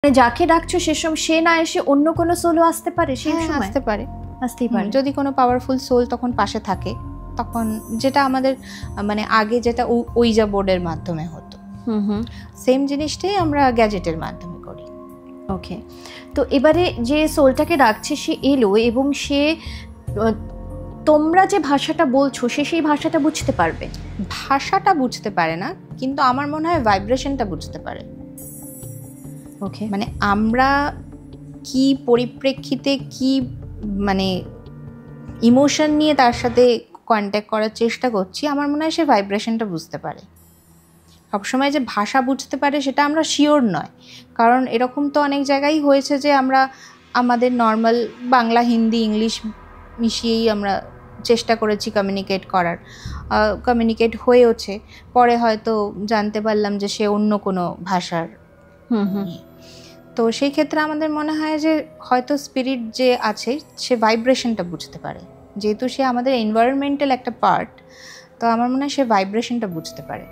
মানে যাকে ডাকছো সে না এসে অন্য কোনো সোলও আসতে পারে সেই সময়? আসতে পারে, আসতেই পারে। যদি কোনো পাওয়ারফুল সোল তখন পাশে থাকে, তখন যেটা আমাদের মানে আগে যেটা ওইজা বোর্ডের মাধ্যমে হতো, সেম জিনিসটাই আমরা গ্যাজেটের মাধ্যমে করি। ওকে, তো এবারে যে সোলটাকে ডাকছে সে এলো এবং সে তোমরা যে ভাষাটা বলছো সে সেই ভাষাটা বুঝতে পারবে? ভাষাটা বুঝতে পারে না, কিন্তু আমার মনে হয় ভাইব্রেশনটা বুঝতে পারে। ওকে, মানে আমরা কি পরিপ্রেক্ষিতে কি মানে ইমোশন নিয়ে তার সাথে কন্ট্যাক্ট করার চেষ্টা করছি, আমার মনে হয় সে ভাইব্রেশনটা বুঝতে পারে। সবসময় যে ভাষা বুঝতে পারে সেটা আমরা শিওর নয়, কারণ এরকম তো অনেক জায়গায় হয়েছে যে আমরা আমাদের নর্মাল বাংলা হিন্দি ইংলিশ মিশিয়েই আমরা চেষ্টা করেছি কমিউনিকেট করার, কমিউনিকেট হয়েওছে, পরে হয়তো জানতে পারলাম যে সে অন্য কোনো ভাষার। তো সেই ক্ষেত্রে আমাদের মনে হয় যে হয়তো স্পিরিট যে আছে সে ভাইব্রেশনটা বুঝতে পারে, যেহেতু সে আমাদের এনভায়রনমেন্টাল একটা পার্ট, তো আমার মনে হয় সে ভাইব্রেশনটা বুঝতে পারে।